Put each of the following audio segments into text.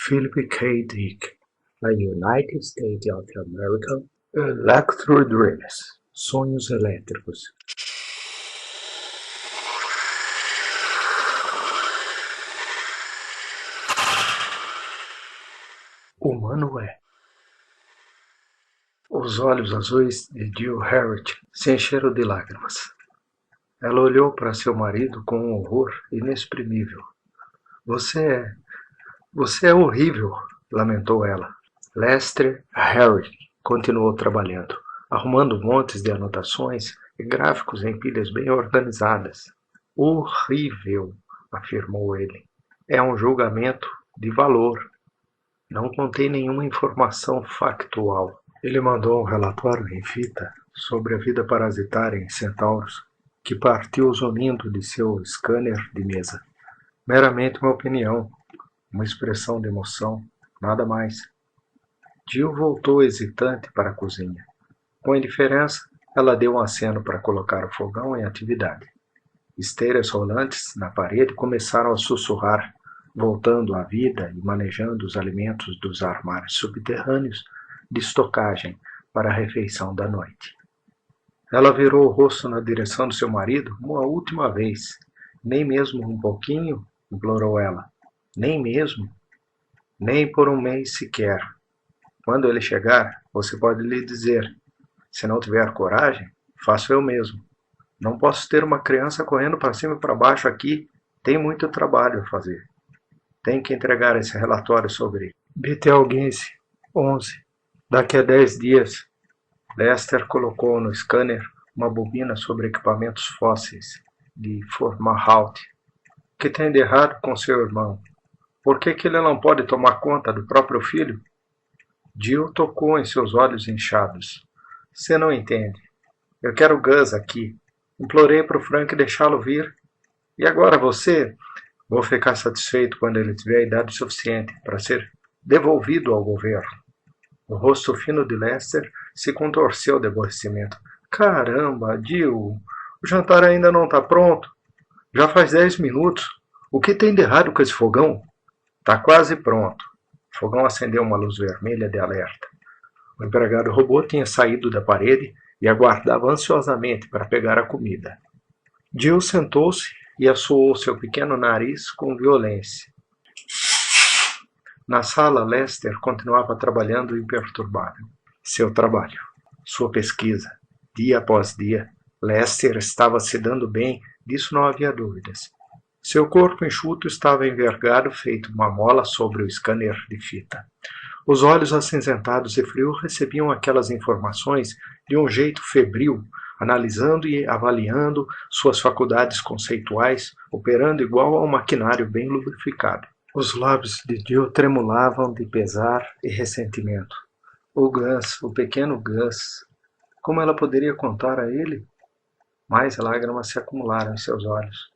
Philip K. Dick, A United States of America, Electro Dreams, Sonhos Elétricos. Humano é. Os olhos azuis de Jill Harriet se encheram de lágrimas. Ela olhou para seu marido com um horror inexprimível. Você é horrível, lamentou ela. Lester Harriet continuou trabalhando, arrumando montes de anotações e gráficos em pilhas bem organizadas. Horrível, afirmou ele. É um julgamento de valor. Não contém nenhuma informação factual. Ele mandou um relatório em fita sobre a vida parasitária em centauros, que partiu zunindo de seu scanner de mesa. Meramente uma opinião, uma expressão de emoção, nada mais. Jill voltou hesitante para a cozinha. Com indiferença, ela deu um aceno para colocar o fogão em atividade. Esteiras rolantes na parede começaram a sussurrar, voltando à vida e manejando os alimentos dos armários subterrâneos de estocagem para a refeição da noite. Ela virou o rosto na direção do seu marido uma última vez. Nem mesmo um pouquinho? Implorou ela. Nem mesmo? Nem por um mês sequer. Quando ele chegar, você pode lhe dizer. Se não tiver coragem, faço eu mesmo. Não posso ter uma criança correndo para cima e para baixo aqui. Tem muito trabalho a fazer. Tem que entregar esse relatório sobre Betelgeuse 11. Daqui a 10 dias. Lester colocou no scanner uma bobina sobre equipamentos fósseis de Formalhaut. O que tem de errado com seu irmão? Por que ele não pode tomar conta do próprio filho? Jill tocou em seus olhos inchados. Você não entende. Eu quero Gus aqui. Implorei para o Frank deixá-lo vir. E agora você? Vou ficar satisfeito quando ele tiver a idade suficiente para ser devolvido ao governo. O rosto fino de Lester se contorceu de aborrecimento. Caramba, Jill, o jantar ainda não está pronto. Já faz 10 minutos. O que tem de errado com esse fogão? Está quase pronto. O fogão acendeu uma luz vermelha de alerta. O empregado robô tinha saído da parede e aguardava ansiosamente para pegar a comida. Jill sentou-se e assoou seu pequeno nariz com violência. Na sala, Lester continuava trabalhando imperturbável. Seu trabalho, sua pesquisa, dia após dia, Lester estava se dando bem, disso não havia dúvidas. Seu corpo enxuto estava envergado, feito uma mola sobre o scanner de fita. Os olhos acinzentados e frios recebiam aquelas informações de um jeito febril, analisando e avaliando suas faculdades conceituais, operando igual a um maquinário bem lubrificado. Os lábios de Jill tremulavam de pesar e ressentimento. O Gus, o pequeno Gus. Como ela poderia contar a ele? Mais lágrimas se acumularam em seus olhos.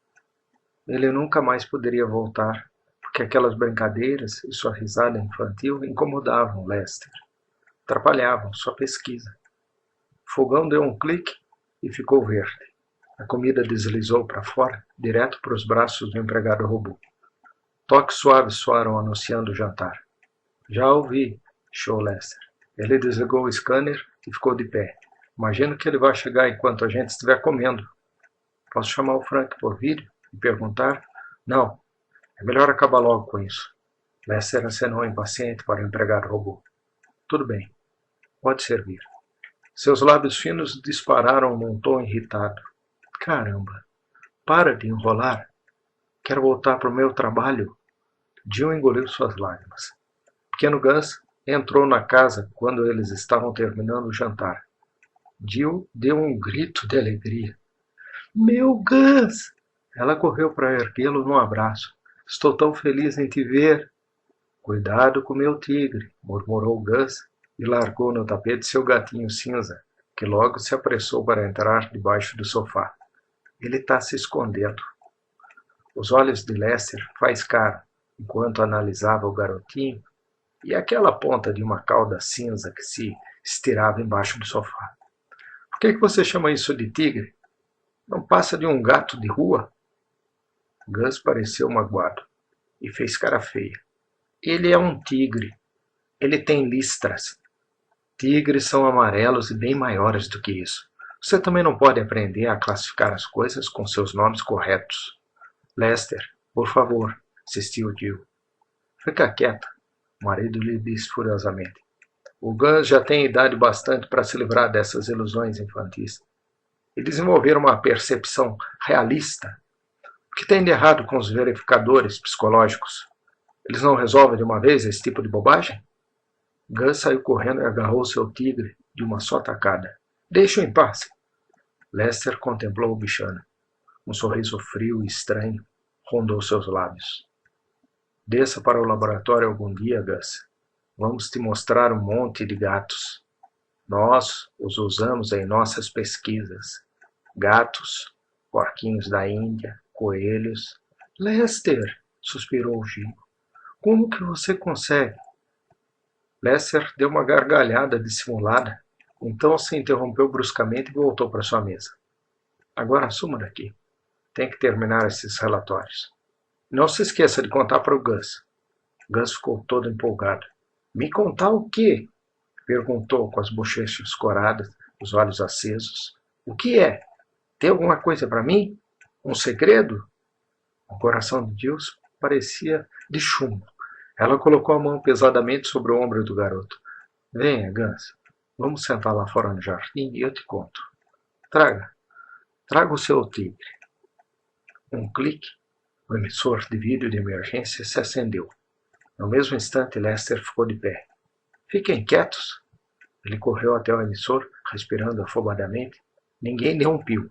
Ele nunca mais poderia voltar, porque aquelas brincadeiras e sua risada infantil incomodavam Lester. Atrapalhavam sua pesquisa. O fogão deu um clique e ficou verde. A comida deslizou para fora, direto para os braços do empregado robô. Toques suaves soaram anunciando o jantar. Já ouvi, chiou Lester. Ele desligou o scanner e ficou de pé. Imagino que ele vai chegar enquanto a gente estiver comendo. Posso chamar o Frank por vídeo e perguntar? Não. É melhor acabar logo com isso. Lester acenou impaciente para o empregado robô. Tudo bem. Pode servir. Seus lábios finos dispararam num tom irritado. Caramba. Para de enrolar. Quero voltar para o meu trabalho. Jill engoliu suas lágrimas. Pequeno Gus entrou na casa quando eles estavam terminando o jantar. Jill deu um grito de alegria. Meu Gus! Ela correu para erguê-lo num abraço. Estou tão feliz em te ver. Cuidado com meu tigre, murmurou Gus e largou no tapete seu gatinho cinza, que logo se apressou para entrar debaixo do sofá. Ele está se escondendo. Os olhos de Lester faiscaram enquanto analisava o garotinho e aquela ponta de uma cauda cinza que se estirava embaixo do sofá. Por que você chama isso de tigre? Não passa de um gato de rua? Gus pareceu magoado e fez cara feia. Ele é um tigre. Ele tem listras. Tigres são amarelos e bem maiores do que isso. Você também não pode aprender a classificar as coisas com seus nomes corretos. Lester, por favor, insistiu Jill. Fica quieta, o marido lhe disse furiosamente. O Gus já tem idade bastante para se livrar dessas ilusões infantis e desenvolver uma percepção realista. O que tem de errado com os verificadores psicológicos? Eles não resolvem de uma vez esse tipo de bobagem? Gus saiu correndo e agarrou seu tigre de uma só tacada. Deixe-o em paz. Lester contemplou o bichano. Um sorriso frio e estranho rondou seus lábios. Desça para o laboratório algum dia, Gus. Vamos te mostrar um monte de gatos. Nós os usamos em nossas pesquisas. Gatos, porquinhos da Índia, coelhos. Lester, suspirou Jim. Como que você consegue? Lester deu uma gargalhada dissimulada, então se interrompeu bruscamente e voltou para sua mesa. Agora suma daqui. Tem que terminar esses relatórios. Não se esqueça de contar para o Gus. Gus ficou todo empolgado. Me contar o quê? Perguntou com as bochechas coradas, os olhos acesos. O que é? Tem alguma coisa para mim? Um segredo? O coração de Jill parecia de chumbo. Ela colocou a mão pesadamente sobre o ombro do garoto. Venha, Gus. Vamos sentar lá fora no jardim e eu te conto. Traga o seu tigre. Um clique. O emissor de vídeo de emergência se acendeu. No mesmo instante, Lester ficou de pé. Fiquem quietos. Ele correu até o emissor, respirando afobadamente. Ninguém deu um pio.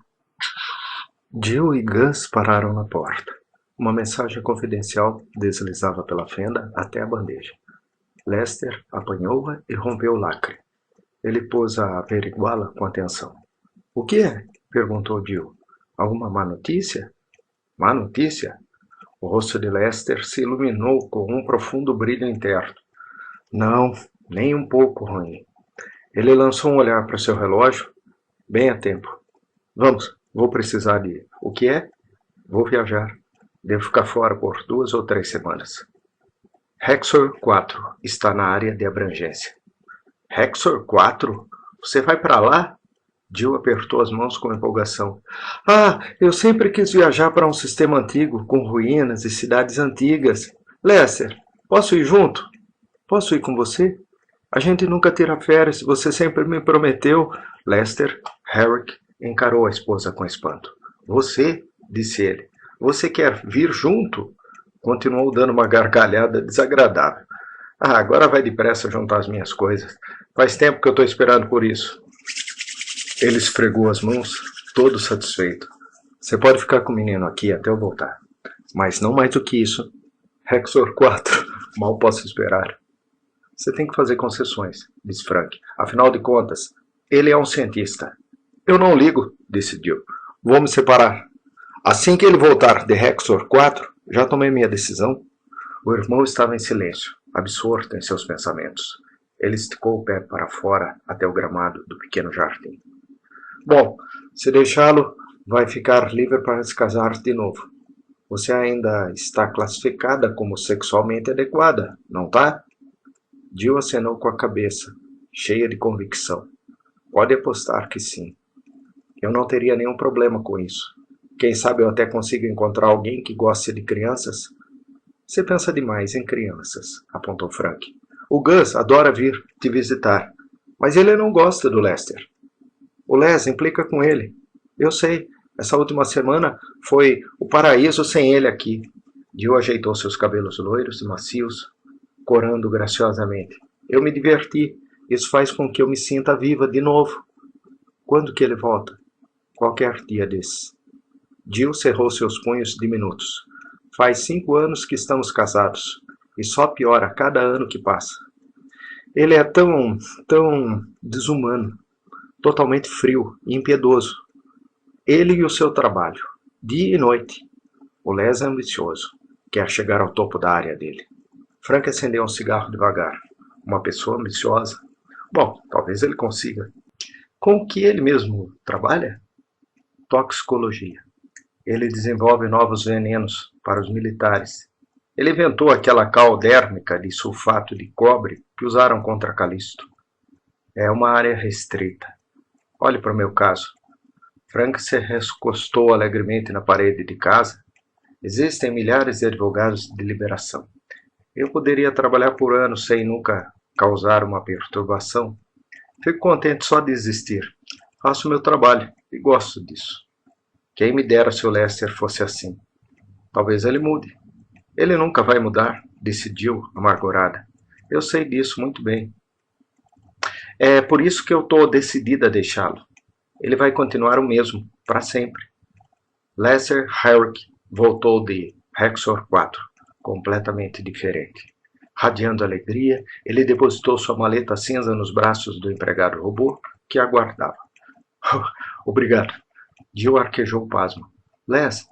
Jill e Gus pararam na porta. Uma mensagem confidencial deslizava pela fenda até a bandeja. Lester apanhou-a e rompeu o lacre. Ele pôs a averiguá-la com atenção. O que é? Perguntou Jill. Alguma má notícia? Má notícia? O rosto de Lester se iluminou com um profundo brilho interno. Não, nem um pouco ruim. Ele lançou um olhar para seu relógio. Bem a tempo. Vamos, vou precisar de ir. O que é? Vou viajar. Devo ficar fora por 2 ou 3 semanas. Hexor 4 está na área de abrangência. Hexor 4? Você vai para lá? Jill apertou as mãos com empolgação. Ah, eu sempre quis viajar para um sistema antigo, com ruínas e cidades antigas. Lester, posso ir junto? Posso ir com você? A gente nunca tira férias, você sempre me prometeu. Lester, Herrick, encarou a esposa com espanto. Você? Disse ele. Você quer vir junto? Continuou dando uma gargalhada desagradável. Ah, agora vai depressa juntar as minhas coisas. Faz tempo que eu estou esperando por isso. Ele esfregou as mãos, todo satisfeito. Você pode ficar com o menino aqui até eu voltar. Mas não mais do que isso. Hexor 4, mal posso esperar. Você tem que fazer concessões, disse Frank. Afinal de contas, ele é um cientista. Eu não ligo, disse Jill. Vou me separar. Assim que ele voltar de Hexor 4, já tomei minha decisão. O irmão estava em silêncio, absorto em seus pensamentos. Ele esticou o pé para fora até o gramado do pequeno jardim. Bom, se deixá-lo, vai ficar livre para se casar de novo. Você ainda está classificada como sexualmente adequada, não tá? Jill acenou com a cabeça, cheia de convicção. Pode apostar que sim. Eu não teria nenhum problema com isso. Quem sabe eu até consigo encontrar alguém que goste de crianças? Você pensa demais em crianças, apontou Frank. O Gus adora vir te visitar, mas ele não gosta do Lester. O Les implica com ele. Eu sei, essa última semana foi o paraíso sem ele aqui. Jill ajeitou seus cabelos loiros e macios, corando graciosamente. Eu me diverti. Isso faz com que eu me sinta viva de novo. Quando que ele volta? Qualquer dia desses. Jill cerrou seus punhos diminutos. Faz 5 anos que estamos casados, e só piora a cada ano que passa. Ele é tão desumano, totalmente frio e impiedoso. Ele e o seu trabalho, dia e noite. O Les é ambicioso, quer chegar ao topo da área dele. Frank acendeu um cigarro devagar. Uma pessoa ambiciosa? Bom, talvez ele consiga. Com o que ele mesmo trabalha? Toxicologia. Ele desenvolve novos venenos para os militares. Ele inventou aquela cal dérmica de sulfato de cobre que usaram contra Calisto. É uma área restrita. Olhe para o meu caso. Frank se recostou alegremente na parede de casa. Existem milhares de advogados de liberação. Eu poderia trabalhar por anos sem nunca causar uma perturbação. Fico contente só de existir. Faço o meu trabalho e gosto disso. Quem me dera se o Lester fosse assim. Talvez ele mude. Ele nunca vai mudar, disse Jill, amargurada. Eu sei disso muito bem. É por isso que eu estou decidida a deixá-lo. Ele vai continuar o mesmo, para sempre. Lester Herrick voltou de Hexor 4, completamente diferente. Radiando alegria, ele depositou sua maleta cinza nos braços do empregado robô, que aguardava. Obrigado. Jill arquejou pasmo. Les,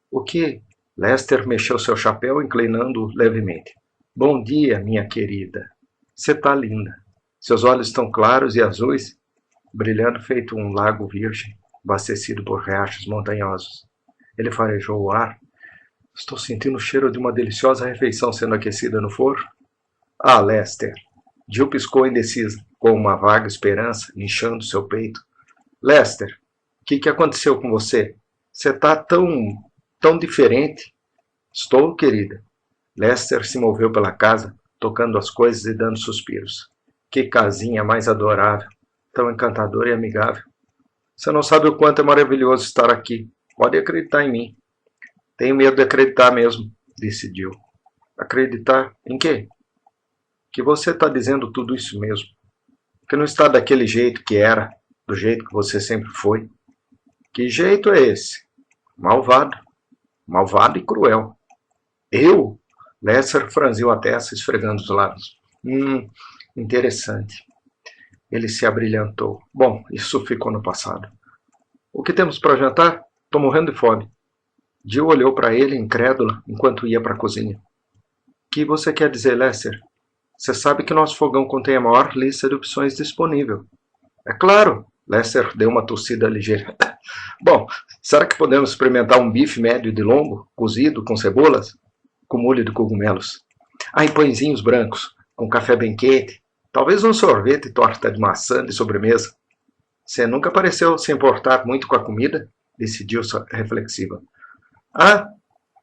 o que? Lester mexeu seu chapéu, inclinando-o levemente. Bom dia, minha querida. Você está linda. Seus olhos estão claros e azuis, brilhando feito um lago virgem, abastecido por riachos montanhosos. Ele farejou o ar. Estou sentindo o cheiro de uma deliciosa refeição sendo aquecida no forno. Ah, Lester. Jill piscou indecisa, com uma vaga esperança inchando seu peito. Lester, o que aconteceu com você? Você está tão diferente. Estou, querida. Lester se moveu pela casa, tocando as coisas e dando suspiros. Que casinha mais adorável, tão encantadora e amigável. Você não sabe o quanto é maravilhoso estar aqui. Pode acreditar em mim. Tenho medo de acreditar mesmo, disse Jill. Acreditar em quê? Que você está dizendo tudo isso mesmo. Que não está daquele jeito que era, do jeito que você sempre foi. Que jeito é esse? Malvado. Malvado e cruel. Eu? Lester franziu a testa, esfregando os lábios. Interessante. Ele se abrilhantou. Bom, isso ficou no passado. O que temos para jantar? Estou morrendo de fome. Jill olhou para ele, incrédula, enquanto ia para a cozinha. O que você quer dizer, Lester? Você sabe que nosso fogão contém a maior lista de opções disponível. É claro, Lester deu uma tossida ligeira. Bom, será que podemos experimentar um bife médio de lombo, cozido, com cebolas? Com molho de cogumelos. E pãezinhos brancos, com café bem quente. Talvez um sorvete e torta de maçã de sobremesa. Você nunca pareceu se importar muito com a comida? Disse Jill reflexiva.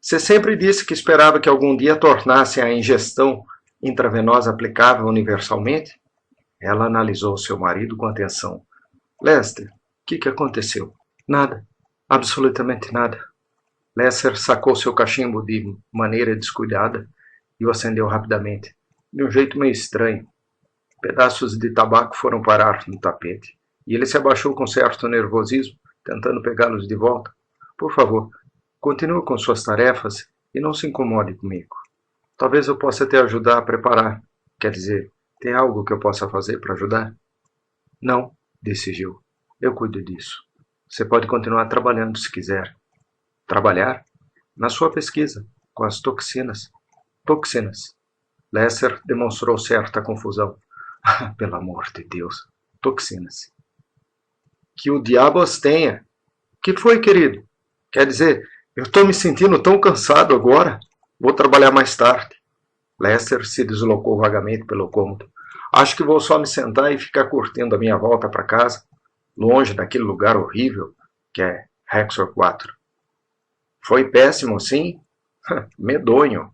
Você sempre disse que esperava que algum dia tornasse a ingestão intravenosa aplicável universalmente? Ela analisou seu marido com atenção. Lester, o que aconteceu? Nada. Absolutamente nada. Lester sacou seu cachimbo de maneira descuidada e o acendeu rapidamente, de um jeito meio estranho. Pedaços de tabaco foram parar no tapete, e ele se abaixou com certo nervosismo, tentando pegá-los de volta. Por favor, continue com suas tarefas e não se incomode comigo. Talvez eu possa te ajudar a preparar. Quer dizer, tem algo que eu possa fazer para ajudar? Não, disse Jill. Eu cuido disso. Você pode continuar trabalhando se quiser. Trabalhar? Na sua pesquisa, com as toxinas. Toxinas. Lester demonstrou certa confusão. Pelo amor de Deus. Toxinas. Que o diabo as tenha. Que foi, querido? Quer dizer, eu estou me sentindo tão cansado agora. Vou trabalhar mais tarde. Lester se deslocou vagamente pelo cômodo. Acho que vou só me sentar e ficar curtindo a minha volta para casa, longe daquele lugar horrível que é Hexor 4. Foi péssimo, sim? Medonho.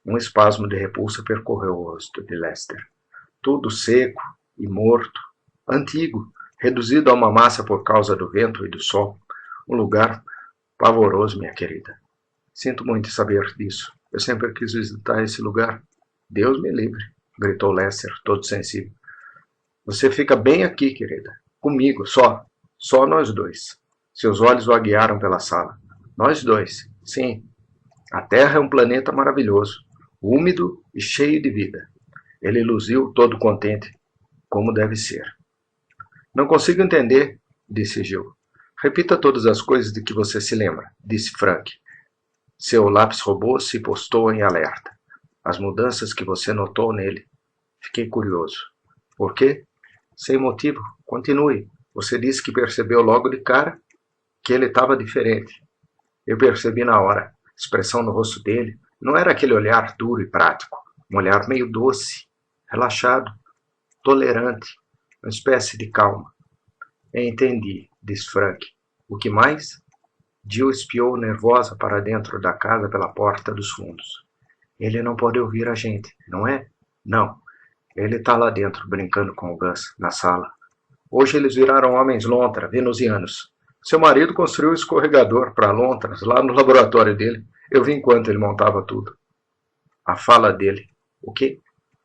Um espasmo de repulsa percorreu o rosto de Lester. Tudo seco e morto, antigo, reduzido a uma massa por causa do vento e do sol. Um lugar pavoroso, minha querida. Sinto muito saber disso. Eu sempre quis visitar esse lugar. Deus me livre, gritou Lester, todo sensível. Você fica bem aqui, querida. Comigo, só. Só nós dois. Seus olhos vaguearam pela sala. Nós dois, sim. A Terra é um planeta maravilhoso, úmido e cheio de vida. Ele luziu todo contente, como deve ser. Não consigo entender, disse Jill. Repita todas as coisas de que você se lembra, disse Frank. Seu lápis robô se postou em alerta. As mudanças que você notou nele. Fiquei curioso. Por quê? Sem motivo. Continue. Você disse que percebeu logo de cara que ele estava diferente. Eu percebi na hora. A expressão no rosto dele, Não era aquele olhar duro e prático, um olhar meio doce, relaxado, tolerante, uma espécie de calma. Entendi, disse Frank. O que mais? Jill espiou nervosa para dentro da casa pela porta dos fundos. Ele não pode ouvir a gente, não é? Não. Ele está lá dentro, brincando com o Gus, na sala. Hoje eles viraram homens lontra, venusianos. Seu marido construiu um escorregador para lontras lá no laboratório dele. Eu vi enquanto ele montava tudo. A fala dele. O quê?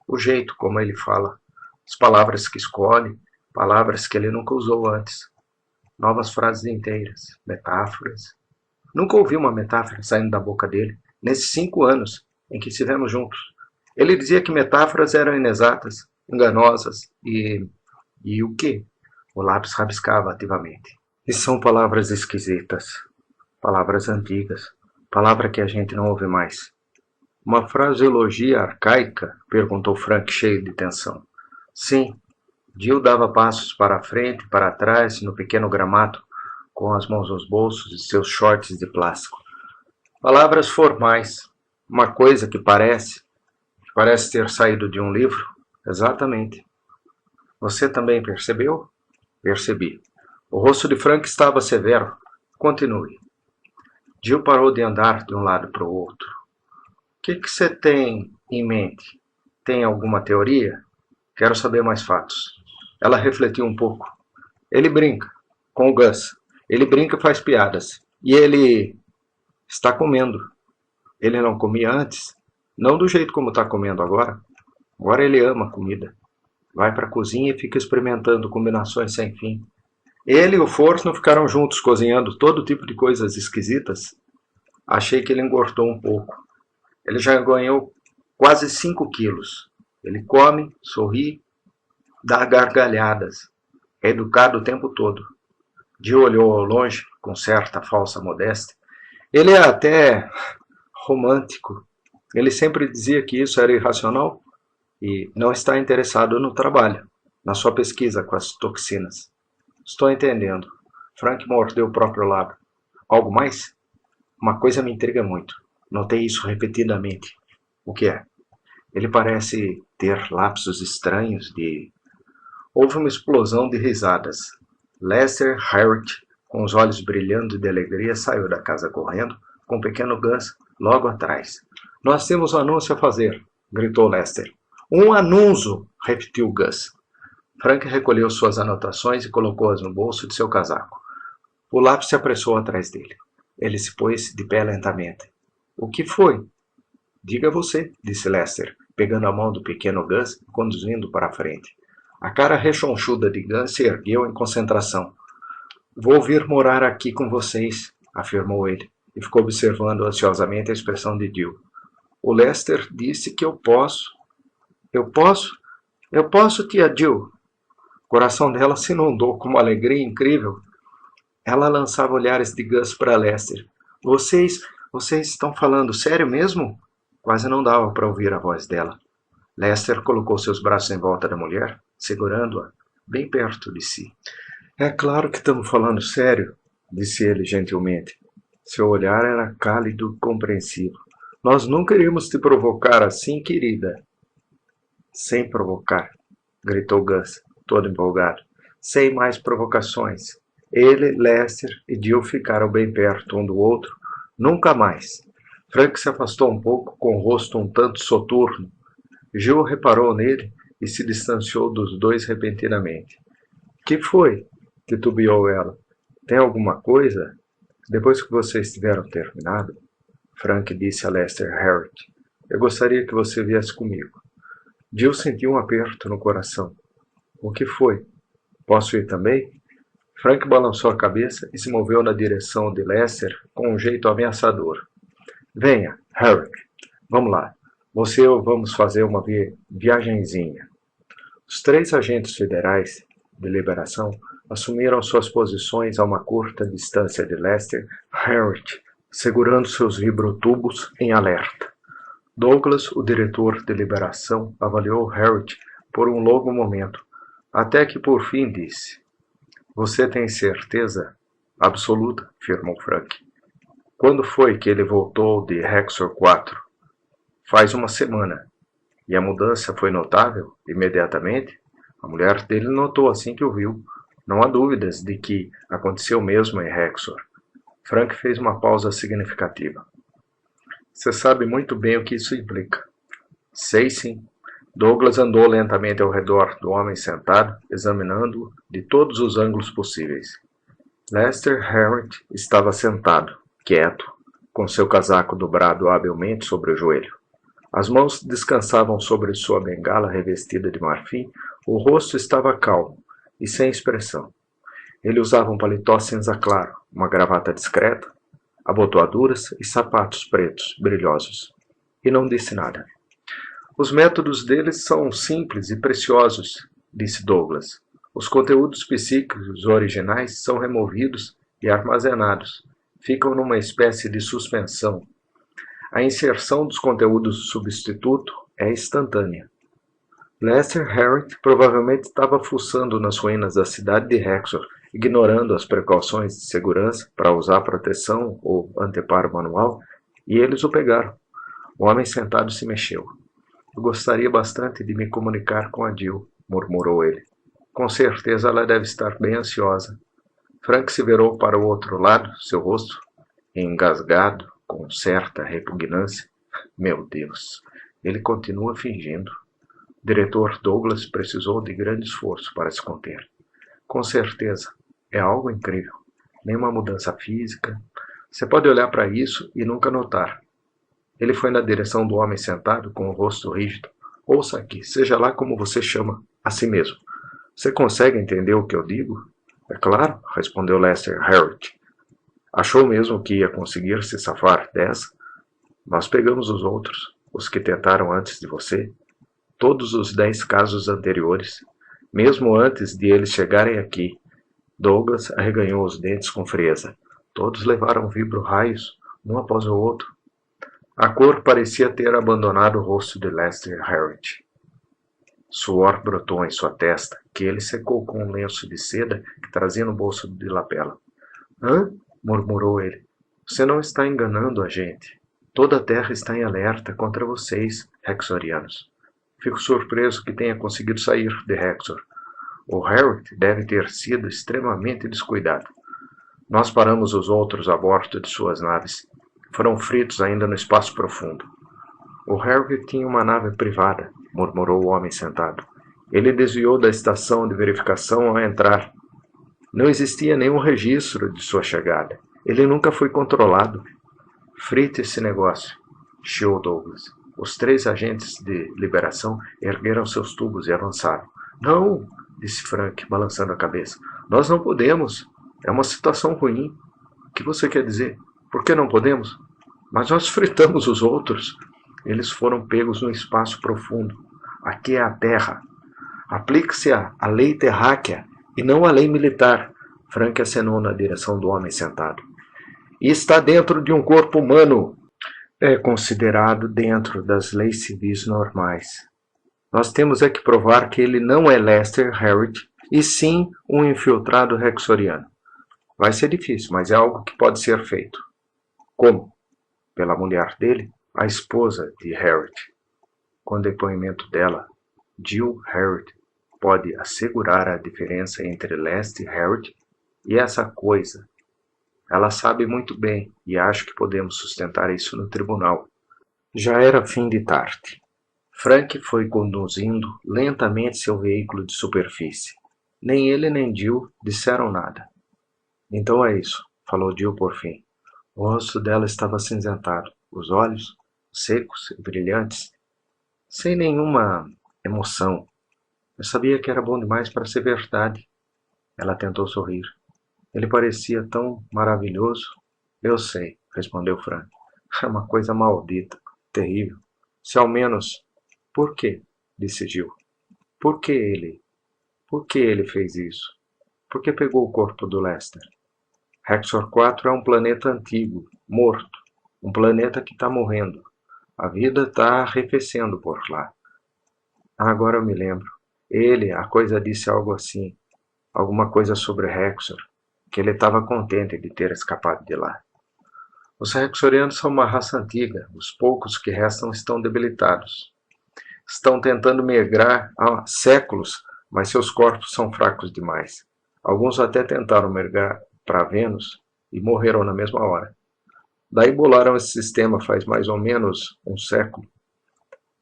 O jeito como ele fala. As palavras que escolhe, palavras que ele nunca usou antes. Novas frases inteiras, metáforas. Nunca ouvi uma metáfora saindo da boca dele, nesses 5 anos em que estivemos juntos. Ele dizia que metáforas eram inexatas, enganosas e o quê? O lápis rabiscava ativamente. E são palavras esquisitas, palavras antigas, palavra que a gente não ouve mais. Uma fraseologia arcaica? Perguntou Frank, cheio de tensão. Sim. Jill dava passos para a frente e para trás no pequeno gramado, com as mãos nos bolsos de seus shorts de plástico. Palavras formais, uma coisa que parece ter saído de um livro. Exatamente. Você também percebeu? Percebi. O rosto de Frank estava severo. Continue. Jill parou de andar de um lado para o outro. O que você tem em mente? Tem alguma teoria? Quero saber mais fatos. Ela refletiu um pouco. Ele brinca com o Gus. Ele brinca e faz piadas. E ele está comendo. Ele não comia antes? Não do jeito como está comendo agora. Agora ele ama comida. Vai para a cozinha e fica experimentando combinações sem fim. Ele e o Forno ficaram juntos cozinhando todo tipo de coisas esquisitas. Achei que ele engordou um pouco. Ele já ganhou quase 5 quilos. Ele come, sorri, dá gargalhadas. É educado o tempo todo. Jill olhou ao longe, com certa falsa modéstia. Ele é até romântico. Ele sempre dizia que isso era irracional e não está interessado no trabalho, na sua pesquisa com as toxinas. Estou entendendo. Frank mordeu o próprio lábio. Algo mais? Uma coisa me intriga muito. Notei isso repetidamente. O que é? Ele parece ter lapsos estranhos de... Houve uma explosão de risadas. Lester Harriott, com os olhos brilhando de alegria, saiu da casa correndo, com o pequeno Gus logo atrás. Nós temos um anúncio a fazer, gritou Lester. Um anúncio, repetiu Gus. Frank recolheu suas anotações e colocou-as no bolso de seu casaco. O lápis se apressou atrás dele. Ele se pôs de pé lentamente. O que foi? Diga você, disse Lester, pegando a mão do pequeno Gus e conduzindo para a frente. A cara rechonchuda de Gus se ergueu em concentração. Vou vir morar aqui com vocês, afirmou ele, e ficou observando ansiosamente a expressão de Jill. O Lester disse que eu posso. Eu posso? Eu posso, tia Jill. O coração dela se inundou com uma alegria incrível. Ela lançava olhares de Gus para Lester. Vocês estão falando sério mesmo? Quase não dava para ouvir a voz dela. Lester colocou seus braços em volta da mulher, segurando-a bem perto de si. É claro que estamos falando sério, disse ele gentilmente. Seu olhar era cálido e compreensivo. Nós nunca iríamos te provocar assim, querida. Sem provocar, gritou Gus, todo empolgado. Sem mais provocações. Ele, Lester e Jill ficaram bem perto um do outro. Nunca mais. Frank se afastou um pouco, com o rosto um tanto soturno. Jill reparou nele e se distanciou dos dois repentinamente. Que foi? Titubeou ela. Tem alguma coisa? Depois que vocês tiveram terminado, Frank disse a Lester Harriott, eu gostaria que você viesse comigo. Jill sentiu um aperto no coração. O que foi? Posso ir também? Frank balançou a cabeça e se moveu na direção de Lester com um jeito ameaçador. Venha, Harriott. Vamos lá. Você e eu vamos fazer uma viagenzinha. Os 3 agentes federais de liberação assumiram suas posições a uma curta distância de Lester Harriott, segurando seus vibrotubos em alerta. Douglas, o diretor de liberação, avaliou Harriott por um longo momento, até que por fim disse: Você tem certeza? Absoluta, afirmou Frank. Quando foi que ele voltou de Hexor 4? faz uma semana. E a mudança foi notável imediatamente? A mulher dele notou assim que o viu. Não há dúvidas de que aconteceu mesmo em Rexor. Frank fez uma pausa significativa. Você sabe muito bem o que isso implica. Sei sim. Douglas andou lentamente ao redor do homem sentado, examinando-o de todos os ângulos possíveis. Lester Harriot estava sentado, quieto, com seu casaco dobrado habilmente sobre o joelho. As mãos descansavam sobre sua bengala revestida de marfim, o rosto estava calmo e sem expressão. Ele usava um paletó cinza claro, uma gravata discreta, abotoaduras e sapatos pretos, brilhosos. E não disse nada. Os métodos deles são simples e preciosos, disse Douglas. Os conteúdos psíquicos originais são removidos e armazenados. Ficam numa espécie de suspensão. A inserção dos conteúdos substituto é instantânea. Lester Harriot provavelmente estava fuçando nas ruínas da cidade de Rexor, ignorando as precauções de segurança para usar proteção ou anteparo manual, e eles o pegaram. O homem sentado se mexeu. Eu gostaria bastante de me comunicar com a Jill, murmurou ele. Com certeza ela deve estar bem ansiosa. Frank se virou para o outro lado, seu rosto engasgado, com certa repugnância. Meu Deus, ele continua fingindo. O diretor Douglas precisou de grande esforço para se conter. Com certeza, é algo incrível. Nenhuma mudança física. Você pode olhar para isso e nunca notar. Ele foi na direção do homem sentado, com o rosto rígido. Ouça aqui, seja lá como você chama a si mesmo. Você consegue entender o que eu digo? É claro, respondeu Lester Harriot. Achou mesmo que ia conseguir se safar dessa? Nós pegamos os outros, os que tentaram antes de você. Todos os 10 casos anteriores. Mesmo antes de eles chegarem aqui. Douglas arreganhou os dentes com frieza. Todos levaram vibro-raios, um após o outro. A cor parecia ter abandonado o rosto de Lester Harriot. Suor brotou em sua testa, que ele secou com um lenço de seda que trazia no bolso de lapela. Hã? Murmurou ele. Você não está enganando a gente. Toda a terra está em alerta contra vocês, Rexorianos. Fico surpreso que tenha conseguido sair de Rexor. O Harriot deve ter sido extremamente descuidado. Nós paramos os outros a bordo de suas naves. Foram fritos ainda no espaço profundo. O Harriot tinha uma nave privada, murmurou o homem sentado. Ele desviou da estação de verificação ao entrar. Não existia nenhum registro de sua chegada. Ele nunca foi controlado. Frite esse negócio, chiou Douglas. Os 3 agentes de liberação ergueram seus tubos e avançaram. Não, disse Frank, balançando a cabeça. Nós não podemos. É uma situação ruim. O que você quer dizer? Por que não podemos? Mas nós fritamos os outros. Eles foram pegos no espaço profundo. Aqui é a Terra. Aplique-se a lei terráquea e não a lei militar. Frank acenou na direção do homem sentado. E está dentro de um corpo humano. É considerado dentro das leis civis normais. Nós temos é que provar que ele não é Lester Harriot, e sim um infiltrado rexoriano. Vai ser difícil, mas é algo que pode ser feito. Como? Pela mulher dele, a esposa de Harriot. Com o depoimento dela, Jill Harriot pode assegurar a diferença entre Lester Harriot e essa coisa. Ela sabe muito bem e acho que podemos sustentar isso no tribunal. Já era fim de tarde. Frank foi conduzindo lentamente seu veículo de superfície. Nem ele nem Jill disseram nada. Então é isso, falou Jill por fim. O rosto dela estava acinzentado, os olhos secos e brilhantes, sem nenhuma emoção. Eu sabia que era bom demais para ser verdade. Ela tentou sorrir. Ele parecia tão maravilhoso. Eu sei, respondeu Frank. É uma coisa maldita, terrível. Se ao menos... Por quê? Disse Jill. Por que ele? Por que ele fez isso? Por que pegou o corpo do Lester? Rexor 4 é um planeta antigo, morto. Um planeta que está morrendo. A vida está arrefecendo por lá. Agora eu me lembro. A coisa disse algo assim. Alguma coisa sobre Rexor. Que ele estava contente de ter escapado de lá. Os Rexorianos são uma raça antiga. Os poucos que restam estão debilitados. Estão tentando migrar há séculos, mas seus corpos são fracos demais. Alguns até tentaram migrar para Vênus e morreram na mesma hora. Daí bolaram esse sistema faz mais ou menos um século.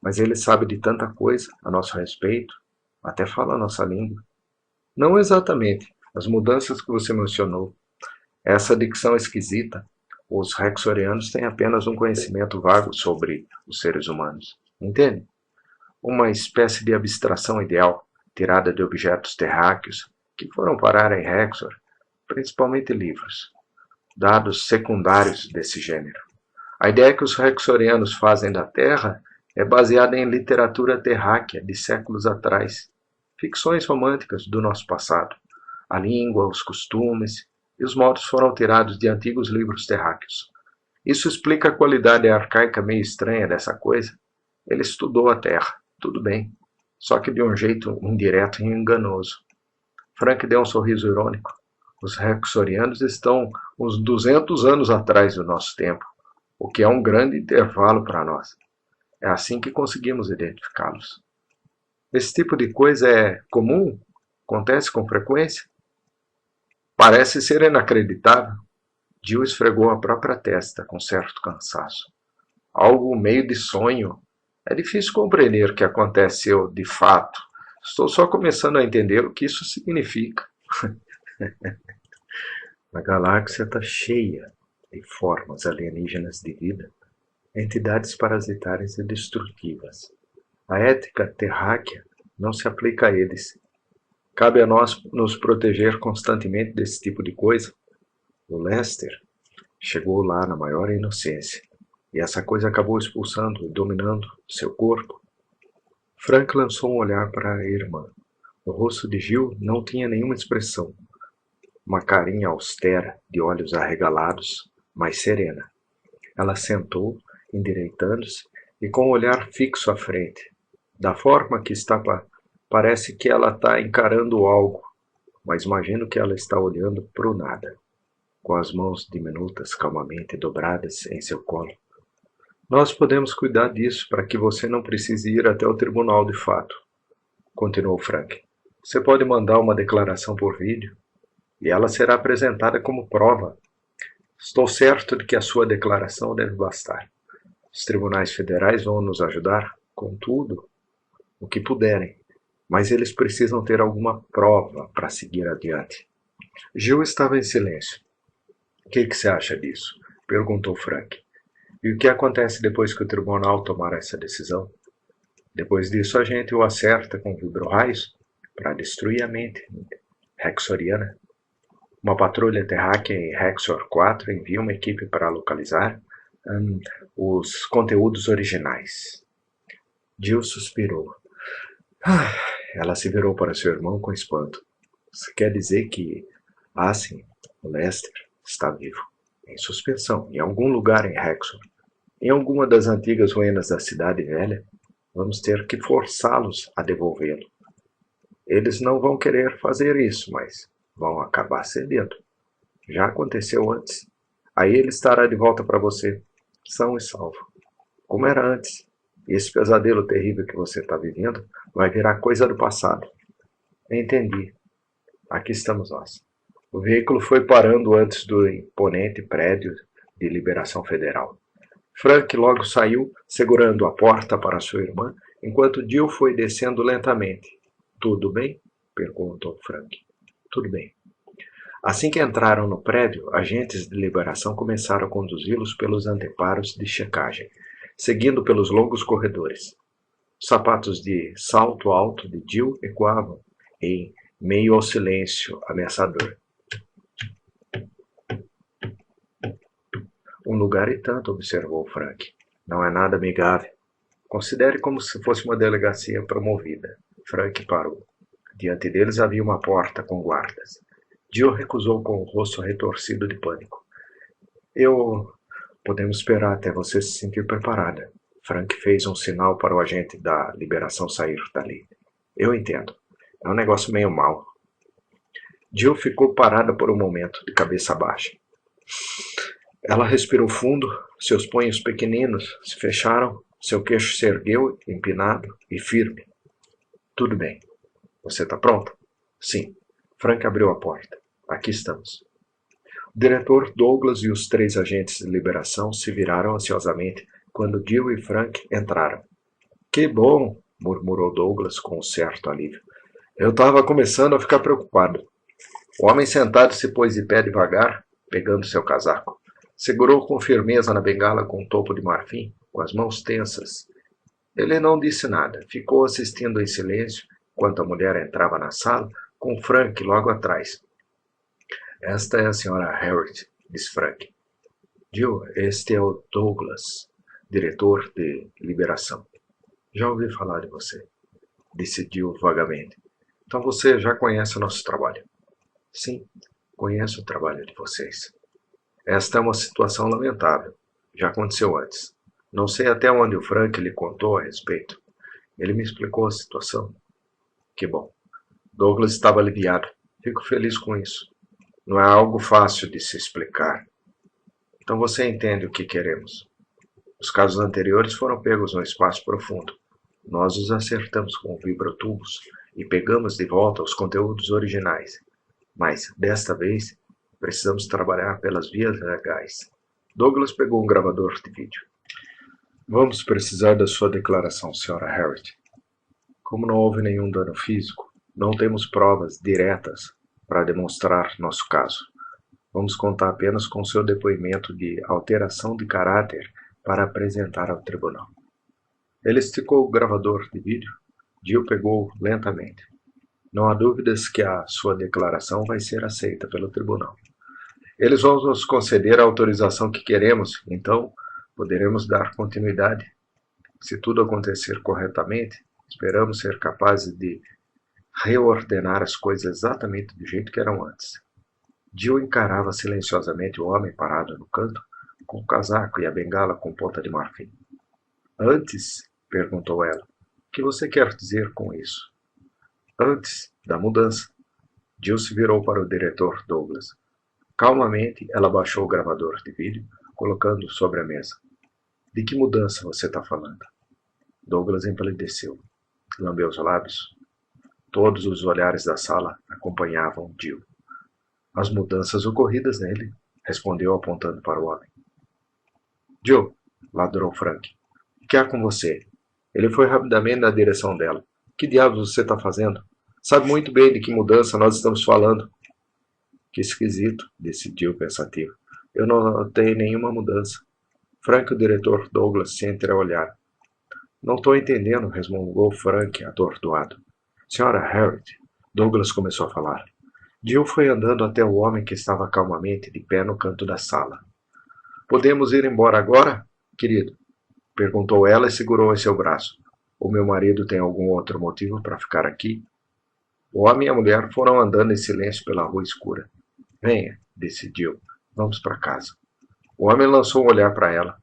Mas ele sabe de tanta coisa a nosso respeito, até fala a nossa língua. Não exatamente as mudanças que você mencionou. Essa dicção esquisita. Os Rexorianos têm apenas um conhecimento vago sobre os seres humanos. Entende? Uma espécie de abstração ideal, tirada de objetos terráqueos que foram parar em Rexor, principalmente livros, dados secundários desse gênero. A ideia que os Rexorianos fazem da Terra é baseada em literatura terráquea de séculos atrás, ficções românticas do nosso passado. A língua, os costumes e os modos foram tirados de antigos livros terráqueos. Isso explica a qualidade arcaica meio estranha dessa coisa. Ele estudou a Terra, tudo bem, só que de um jeito indireto e enganoso. Frank deu um sorriso irônico. Os Rexorianos estão uns 200 anos atrás do nosso tempo, o que é um grande intervalo para nós. É assim que conseguimos identificá-los. Esse tipo de coisa é comum? Acontece com frequência? Parece ser inacreditável. Jill esfregou a própria testa com certo cansaço. Algo meio de sonho. É difícil compreender o que aconteceu de fato. Estou só começando a entender o que isso significa. A galáxia está cheia de formas alienígenas de vida, entidades parasitárias e destrutivas. A ética terráquea não se aplica a eles. Cabe a nós nos proteger constantemente desse tipo de coisa. O Lester chegou lá na maior inocência, e essa coisa acabou expulsando e dominando seu corpo. Frank lançou um olhar para a irmã. O rosto de Jill não tinha nenhuma expressão. Uma carinha austera, de olhos arregalados, mas serena. Ela sentou, endireitando-se, e com o olhar fixo à frente. Da forma que está, parece que ela está encarando algo, mas imagino que ela está olhando para o nada, com as mãos diminutas calmamente dobradas em seu colo. Nós podemos cuidar disso para que você não precise ir até o tribunal de fato, continuou Frank. Você pode mandar uma declaração por vídeo, e ela será apresentada como prova. Estou certo de que a sua declaração deve bastar. Os tribunais federais vão nos ajudar com tudo o que puderem, mas eles precisam ter alguma prova para seguir adiante. Jill estava em silêncio. O que você acha disso? Perguntou Frank. E o que acontece depois que o tribunal tomar essa decisão? Depois disso a gente o acerta com vibro-raios para destruir a mente Rexoriana. Uma patrulha terráquea em Rexor 4 envia uma equipe para localizar os conteúdos originais. Jill suspirou. Ela se virou para seu irmão com espanto. Você quer dizer que Asin, o Lester, está vivo, em suspensão, em algum lugar em Rexor, em alguma das antigas ruínas da cidade velha? Vamos ter que forçá-los a devolvê-lo. Eles não vão querer fazer isso, mas vão acabar cedendo. Já aconteceu antes. Aí ele estará de volta para você, são e salvo. Como era antes. E esse pesadelo terrível que você está vivendo vai virar coisa do passado. Entendi. Aqui estamos nós. O veículo foi parando antes do imponente prédio de Liberação Federal. Frank logo saiu, segurando a porta para sua irmã, enquanto Jill foi descendo lentamente. Tudo bem? Perguntou Frank. Tudo bem. Assim que entraram no prédio, agentes de liberação começaram a conduzi-los pelos anteparos de checagem, seguindo pelos longos corredores. Os sapatos de salto alto de Jill ecoavam em meio ao silêncio ameaçador. Um lugar e tanto, observou Frank. Não é nada amigável. Considere como se fosse uma delegacia promovida. Frank parou. Diante deles havia uma porta com guardas. Jill recusou com o rosto retorcido de pânico. Podemos esperar até você se sentir preparada. Frank fez um sinal para o agente da liberação sair dali. Eu entendo. É um negócio meio mau. Jill ficou parada por um momento, de cabeça baixa. Ela respirou fundo, seus punhos pequeninos se fecharam, seu queixo se ergueu, empinado e firme. Tudo bem. Você está pronto? Sim. Frank abriu a porta. Aqui estamos. O diretor Douglas e os 3 agentes de liberação se viraram ansiosamente quando Jill e Frank entraram. Que bom, murmurou Douglas com um certo alívio. Eu estava começando a ficar preocupado. O homem sentado se pôs de pé devagar, pegando seu casaco. Segurou com firmeza na bengala com um topo de marfim, com as mãos tensas. Ele não disse nada, ficou assistindo em silêncio enquanto a mulher entrava na sala, com Frank logo atrás. Esta é a senhora Harriet, disse Frank. Jill, este é o Douglas, diretor de liberação. Já ouvi falar de você, disse Jill vagamente. Então você já conhece o nosso trabalho? Sim, conheço o trabalho de vocês. Esta é uma situação lamentável. Já aconteceu antes. Não sei até onde o Frank lhe contou a respeito. Ele me explicou a situação. Que bom. Douglas estava aliviado. Fico feliz com isso. Não é algo fácil de se explicar. Então você entende o que queremos. Os casos anteriores foram pegos no espaço profundo. Nós os acertamos com vibrotubos e pegamos de volta os conteúdos originais. Mas, desta vez, precisamos trabalhar pelas vias legais. Douglas pegou um gravador de vídeo. Vamos precisar da sua declaração, Sra. Harriet. Como não houve nenhum dano físico, não temos provas diretas para demonstrar nosso caso. Vamos contar apenas com seu depoimento de alteração de caráter para apresentar ao tribunal. Ele esticou o gravador de vídeo. Jill pegou lentamente. Não há dúvidas que a sua declaração vai ser aceita pelo tribunal. Eles vão nos conceder a autorização que queremos, então poderemos dar continuidade. Se tudo acontecer corretamente, esperamos ser capazes de reordenar as coisas exatamente do jeito que eram antes. Jill encarava silenciosamente o homem parado no canto, com o casaco e a bengala com ponta de marfim. Antes? Perguntou ela. O que você quer dizer com isso? Antes da mudança. Jill se virou para o diretor Douglas. Calmamente, ela baixou o gravador de vídeo, colocando-o sobre a mesa. De que mudança você está falando? Douglas empalideceu. Lambeu os lábios. Todos os olhares da sala acompanhavam Jill. As mudanças ocorridas nele, respondeu apontando para o homem. Jill, ladrou Frank. O que há com você? Ele foi rapidamente na direção dela. Que diabos você está fazendo? Sabe muito bem de que mudança nós estamos falando. Que esquisito, disse Jill pensativo. Eu não notei nenhuma mudança. Frank e o diretor Douglas se entreolharam. Não estou entendendo, resmungou Frank, atordoado. Senhora Harriet, Douglas começou a falar. Jill foi andando até o homem que estava calmamente de pé no canto da sala. Podemos ir embora agora, querido? Perguntou ela e segurou em seu braço. O meu marido tem algum outro motivo para ficar aqui? O homem e a mulher foram andando em silêncio pela rua escura. Venha, disse Jill. Vamos para casa. O homem lançou um olhar para ela.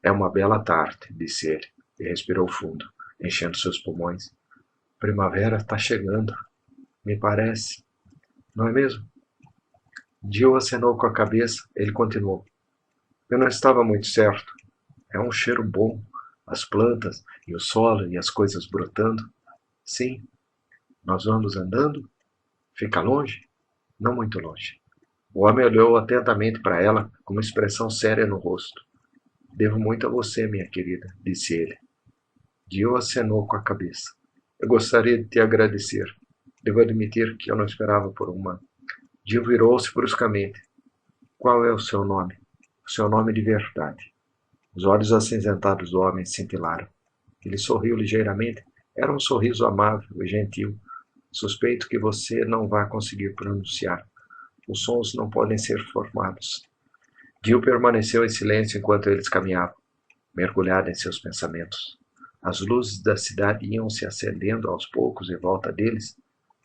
É uma bela tarde, disse ele, e respirou fundo, enchendo seus pulmões. Primavera está chegando, me parece. Não é mesmo? Jill acenou com a cabeça. Ele continuou. Eu não estava muito certo. É um cheiro bom. As plantas, e o solo, e as coisas brotando. Sim. Nós vamos andando? Fica longe? Não muito longe. O homem olhou atentamente para ela, com uma expressão séria no rosto. Devo muito a você, minha querida, disse ele. Jill acenou com a cabeça. Eu gostaria de te agradecer. Devo admitir que eu não esperava por uma. Jill virou-se bruscamente. Qual é o seu nome? O seu nome de verdade. Os olhos acinzentados do homem cintilaram. Ele sorriu ligeiramente. Era um sorriso amável e gentil. Suspeito que você não vá conseguir pronunciar. Os sons não podem ser formados. Jill permaneceu em silêncio enquanto eles caminhavam, mergulhada em seus pensamentos. As luzes da cidade iam se acendendo aos poucos em volta deles,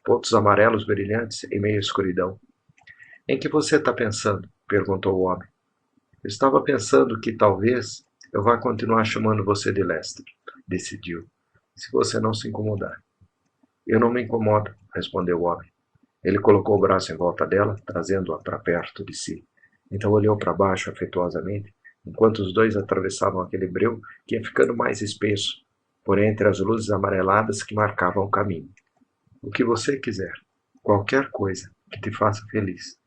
pontos amarelos brilhantes em meio à escuridão. Em que você está pensando? Perguntou o homem. Eu estava pensando que talvez eu vá continuar chamando você de Lester, disse Jill, se você não se incomodar. Eu não me incomodo, respondeu o homem. Ele colocou o braço em volta dela, trazendo-a para perto de si. Então olhou para baixo afetuosamente, enquanto os dois atravessavam aquele breu que ia ficando mais espesso, por entre as luzes amareladas que marcavam o caminho. O que você quiser, qualquer coisa que te faça feliz.